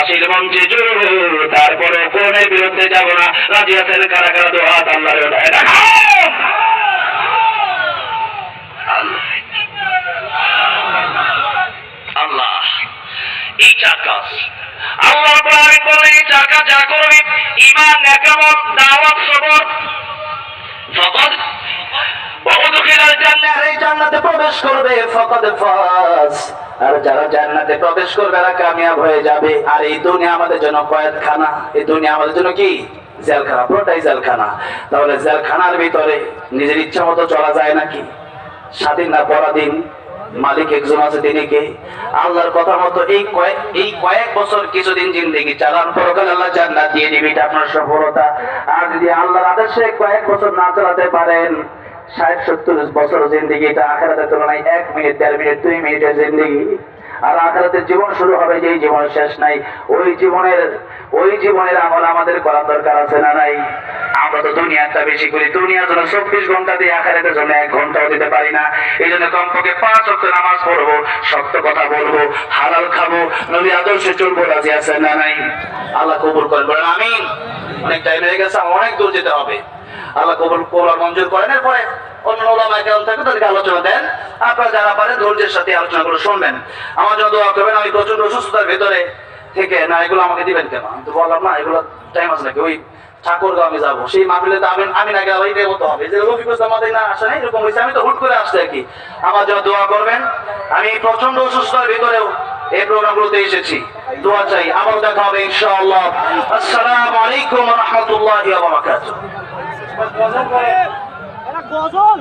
ফাঁসির মঞ্চে ঝুলব, তারপরে কোনের বিরুদ্ধে যাব না। রাজি আছেন কারা কারা? দু হাত আল্লাহর উঠায় দেখাও। আল্লাহ এই চাকা, আল্লাহ বলেন এই চাকা যা করবে ঈমান, নেকামত, দাওয়াত, সবর, ফাকাদ ওয়াদখিলাল জান্নাহ, এই জান্নাতে প্রবেশ করবে, ফাকাদ ফাজ। আর যারা জান্নাতে প্রবেশ করবে তারা কামিয়াব হয়ে যাবে। আর এই দুনিয়া আমাদের জন্য কয়েদখানা, এই দুনিয়া আমাদের জন্য কি? জেলখানা, পুরোটাই জেলখানা। তাহলে জেলখানার ভিতরে নিজের ইচ্ছা মতো চলা যায় নাকি? স্বাধীন না পরাধীন? মালিক একজন আছে, তিনি কে? আল্লাহর কথা মতো এই কয়েক বছর কিছুদিন জিন্দেগি চালান, পরকাল আল্লাহ জান্নাত দিয়ে দিবে, এটা আপনার সফলতা। আর যদি আল্লাহর আদেশে কয়েক বছর না চালাতে পারেন, 60-70 বছর জিন্দেগি, এটা আখিরাতের তুলনায় 1 মিনিট, 1.5 মিনিট, 2 মিনিটের জিন্দেগি। আর আখিরাতের জীবন শুরু হবে যেই জীবনের শেষ নাই, ওই জীবনের আমল আমাদের করার দরকার আছে না নাই? আমরা তো দুনিয়াটা বেশি করি, দুনিয়ার জন্য 24 ঘন্টা দিয়ে আখিরাতের জন্য 1 ঘন্টাও দিতে পারি না। এই জন্য কমপক্ষে 5 ওয়াক্ত নামাজ পড়বো, সত্য কথা বলবো, হালাল খাবো, নবী আদর্শে চলবো। রাজি আছেন না নাই? আল্লাহ কবুল করেন, বলেন আমিন। অনেক টাইম হয়ে গেছে, অনেক দূর যেতে হবে। আল্লাহ কবুল মঞ্জুর করেন। এরপরে অন্য ওলামায়ে কেরাম থাকে, তাদেরকে আলোচনা দেন। আপনারা যারা পারেন ধৈর্যের সাথে আলোচনাগুলো শুনবেন। আমার জন্য দোয়া করবেন। আমি প্রচন্ড অসুস্থতার ভেতরে থেকে, না এগুলো আমাকে দিবেন কেন? আমি তো বললাম না এগুলো টাইম আছে নাকি? ওই ঠাকুরগাঁও আমি যাবো, সেই মাহফিলে তো আমি না গেলে এটাই মতো হবে যে রফিকুল আমাদের না আসে নাই, এরকম হয়েছে। আমি তো হুট করে আসতে আর কি। আমার জন্য দোয়া করবেন। আমি প্রচন্ড অসুস্থতার ভিতরেও এই প্রোগ্রামগুলোতে এসেছি, দোয়া চাই। আবার দেখা হবে ইনশাআল্লাহ। আসসালামু আলাইকুম ওয়া রাহমাতুল্লাহি ওয়া বারাকাতুহু। গজল